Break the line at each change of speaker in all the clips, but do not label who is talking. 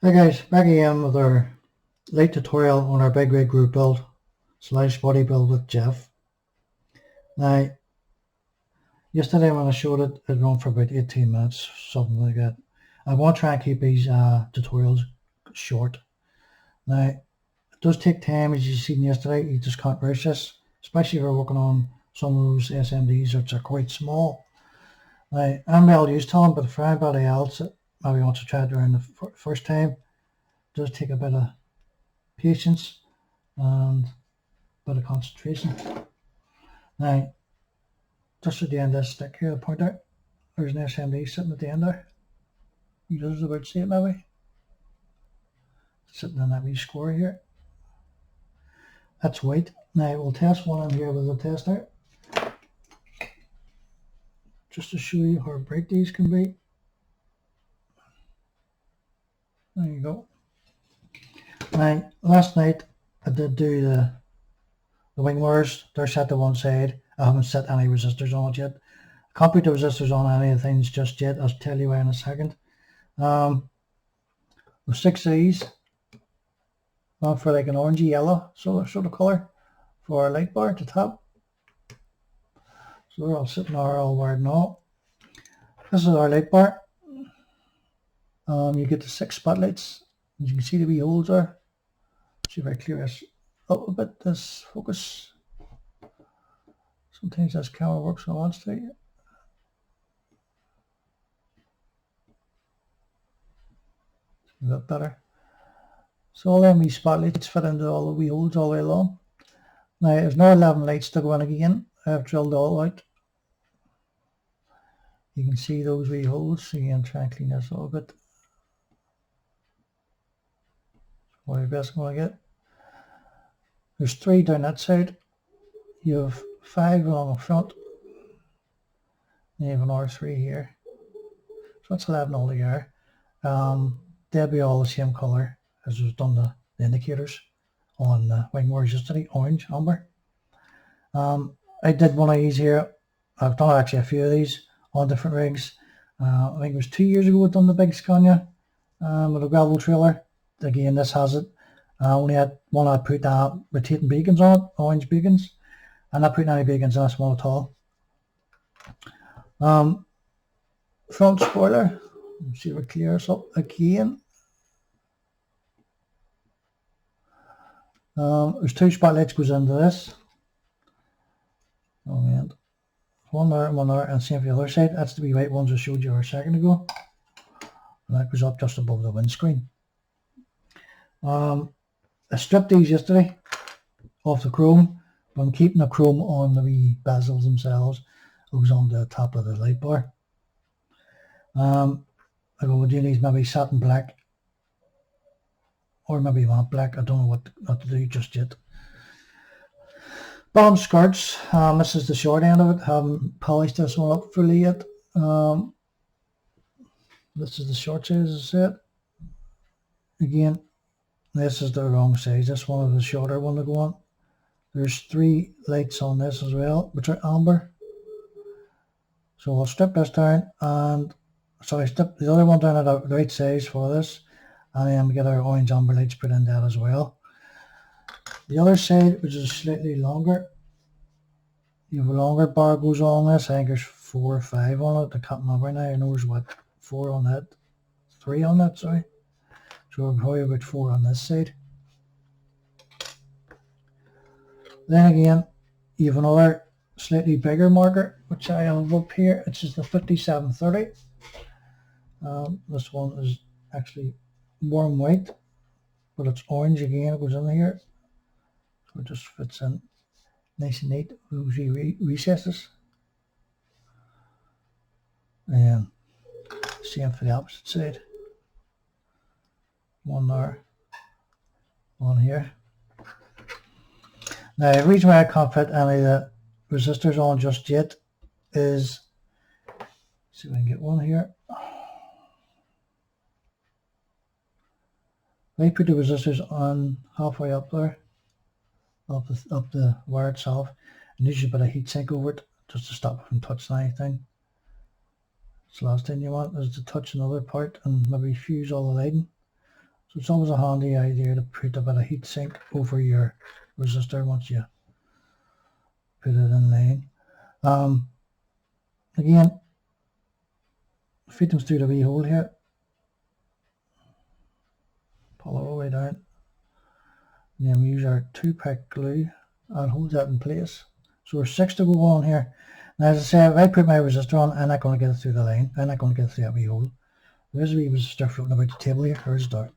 Hi guys, back again with our late tutorial on our big rig group build / body build with Jeff. Now, yesterday when I showed it, it ran for about 18 minutes, something like that. I want to try and keep these tutorials short. Now, it does take time, as you seen yesterday. You just can't rush this, especially if you're working on some of those SMDs which are quite small. Now, I'm well used to them, but for anybody else that maybe wants to try it during the first time, it does take a bit of patience and a bit of concentration. Now, just at the end of this stick here, the pointer, there's an SMD sitting at the end there. You just about see it maybe. Sitting in that wee square here. That's white. Now we'll test one in here with a tester. Just to show you how bright these can be. There you go. Now, last night I did do the wing wires. They're set to one side. I haven't set any resistors on it yet. I can't put the resistors on any of the things just yet. I'll tell you why in a second. With 6 of these, gone for like an orangey yellow sort of colour for our light bar at the top. So they're all sitting there, all wired and all. This is our light bar. You get the 6 spotlights. As you can see the wee holes there. See if I clear this up a bit, this focus. Sometimes this camera works when it wants to. A bit better. So all them wee spotlights fit into all the wee holes all the way along. Now there's now 11 lights to go in again. I've drilled all out. You can see those wee holes. Again, try and clean this a little bit. What your best going to get. There's 3 down that side. You have 5 along the front. And you have an R3 here. So that's 11 altogether. They'll be all the same colour as we've done the indicators on the wing wires yesterday, orange, amber. I did one of these here. I've done actually a few of these on different rigs. I think it was 2 years ago I've done the big Scania with a gravel trailer. Again, this has it. I only had one I put rotating beacons on it, orange beacons. I'm not putting any beacons on this one at all. Front spoiler. Let's see if it clears up again. There's 2 spotlights goes into this. And one there and one there, and same for the other side. That's the wee white ones I showed you a second ago. And that goes up just above the windscreen. I stripped these yesterday off the chrome, but I'm keeping the chrome on the wee bezels themselves. It goes on the top of the light bar. I go with doing these maybe satin black, or maybe matte black. I don't know what to do just yet. Bottom skirts, this is the short end of it. Haven't polished this one up fully yet. This is the short side, as I said. Again, this is the wrong size. This one is the shorter one to go on. There's 3 lights on this as well, which are amber. So I'll strip this down, and strip the other one down at the right size for this, and then we get our orange amber lights put in that as well. The other side, which is slightly longer, you have a longer bar goes on this. I think there's 4 or 5 on it. I can't remember now. I know there's what, 4 on that, 3 on that, sorry. So we're probably about 4 on this side. Then again, you have another slightly bigger marker, which I have up here. It's just the 5730. This one is actually warm white, but it's orange again. It goes in here. So it just fits in nice and neat. Those recesses. And same for the opposite side. One there, one here. Now the reason why I can't fit any of the resistors on just yet is, see if I can get one here. I put the resistors on halfway up there, up the wire itself, and there's a bit of heat sink over it just to stop it from touching anything. So last thing you want is to touch another part and maybe fuse all the lighting. So it's always a handy idea to put a bit of heat sink over your resistor once you put it in line. Again, feed them through the wee hole here. Pull it all the way down. And then we use our 2-pack glue and hold that in place. So there's 6 to go on here. Now as I say, if I put my resistor on, I'm not going to get it through the line. I'm not going to get it through that wee hole. There's a wee resistor floating about the table here. There's the dart.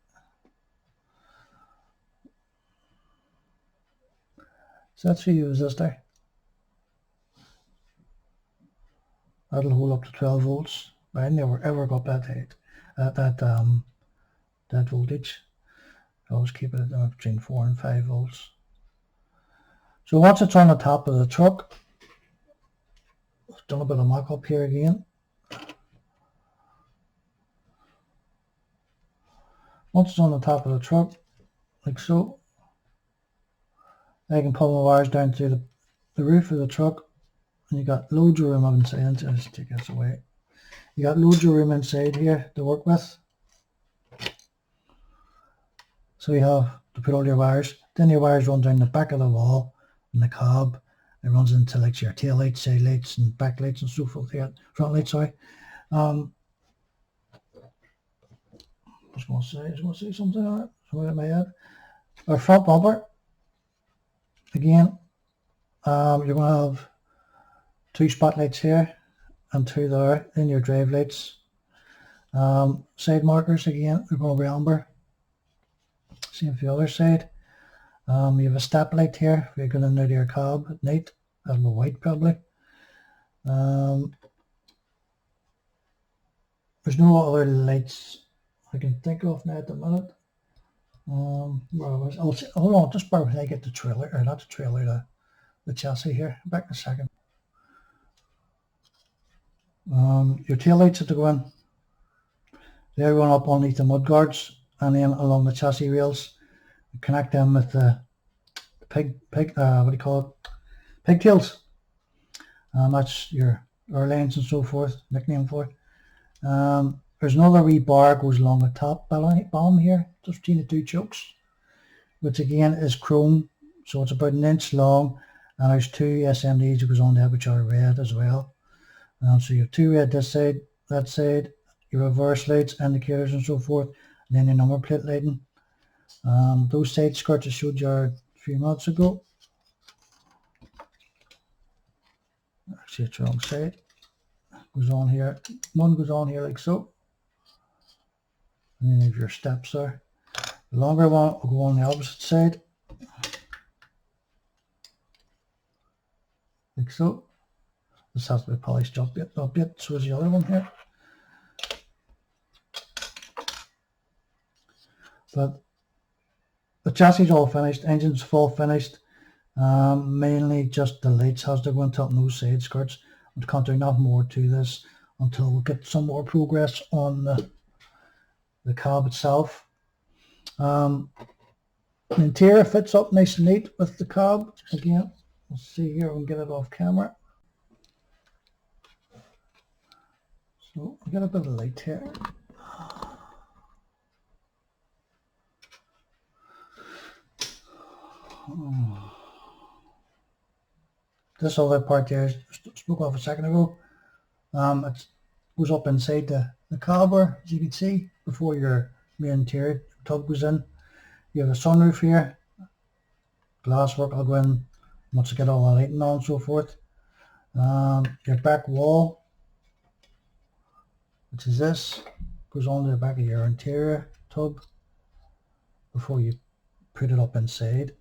So that's the resistor. That'll hold up to 12 volts. I never ever got that height, that voltage. I always keep it between 4 and 5 volts. So once it's on the top of the truck, I've done a bit of mock up here again. Once it's on the top of the truck, like so, I can pull my wires down through the roof of the truck, and you got loads of room inside. I'll just take this away. You got loads of room inside here to work with. So you have to put all your wires. Then your wires run down the back of the wall and the cob. It runs into like your tail lights, side lights, and back lights and so forth. Here, front lights, sorry. I was going to say something on it. Something in my head. Our front bumper. Again, you're going to have 2 spotlights here and 2 there. Then your drive lights. Side markers again. They're going to be amber. Same for the other side. You have a step light here if you're going into your cob at night. That'll be white probably. There's no other lights I can think of now at the minute. Hold on, just bear with me. I get the trailer, or not the trailer, the chassis here. Back in a second. Your tail lights have to go in. They're going up underneath the mud guards and then along the chassis rails. Connect them with the what do you call it? Pigtails. That's your airlines and so forth, nickname for it. There's another wee bar goes along the top bottom here, just between the 2 chokes, which again is chrome, so it's about 1 inch long, and there's 2 SMDs that goes on there which are red as well. So you have 2 red this side, that side, your reverse lights, indicators and so forth, and then your number plate lighting. Those side skirts I showed you a few minutes ago. Actually it's the wrong side. Goes on here. One goes on here like so. And then if your steps there. The longer one will go on the opposite side. Like so. This has to be polished up yet, so is the other one here. But the chassis is all finished, engine's full finished. Mainly just the lights has to go on top of those side skirts. I can't do nothing more to this until we get some more progress on the cab itself. The interior fits up nice and neat with the cab. Again, let's see here, we can get it off camera. So I've got a bit of light here. This other part there, I spoke of a second ago. It goes up inside the cab, as you can see, before your main interior tub goes in. You have a sunroof here. Glass work will go in once you get all the lighting on and so forth. Your back wall, which is this, goes onto the back of your interior tub before you put it up inside.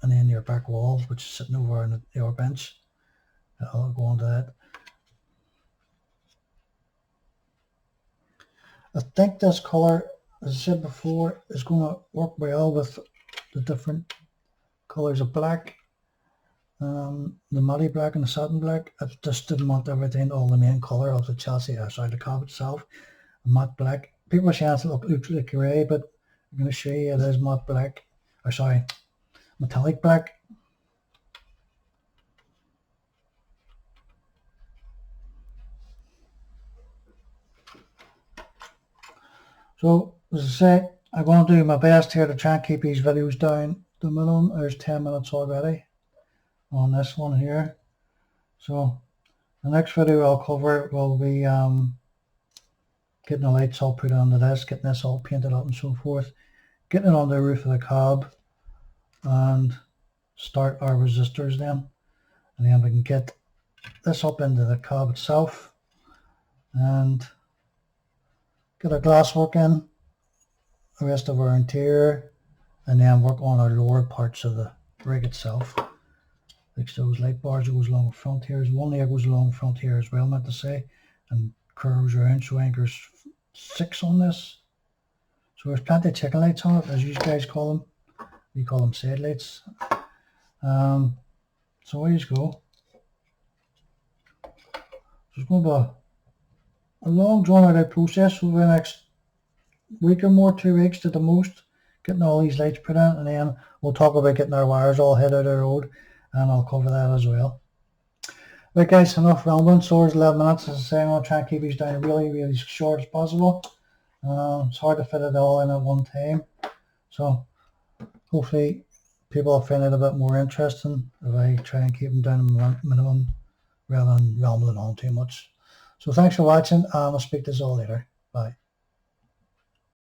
And then your back wall, which is sitting over on your bench, I'll go on to that. I think this colour, as I said before, is going to work well with the different colours of black. The matte black and the satin black. I just didn't want everything, all the main colour of the chassis, the cab itself, matte black. People are saying it looks like grey, but I'm going to show you it is matte black, metallic black. So, as I say, I'm going to do my best here to try and keep these videos down the minimum. There's 10 minutes already on this one here. So the next video I'll cover will be getting the lights all put onto this, getting this all painted up and so forth, getting it on the roof of the cab, and start our resistors then. And then we can get this up into the cab itself and get our glasswork in, the rest of our interior, and then work on our lower parts of the rig itself. Like those light bars that goes along the front here. There's one there goes along the front here as well, meant to say, and curves around, so I think there's 6 on this. So there's plenty of chicken lights on it, as you guys call them. We call them side lights. So there you go. So it's going to be a long drawn out process over the next week or more, 2 weeks at the most, getting all these lights put in, and then we'll talk about getting our wires all head out of the road, and I'll cover that as well. Right guys, enough rambling. So it's 11 minutes. As I say, I'm going to try and keep these down really short as possible. It's hard to fit it all in at one time, so hopefully people will find it a bit more interesting if I try and keep them down to the minimum rather than rambling on too much. So thanks for watching, and I'll speak to you all later. Bye.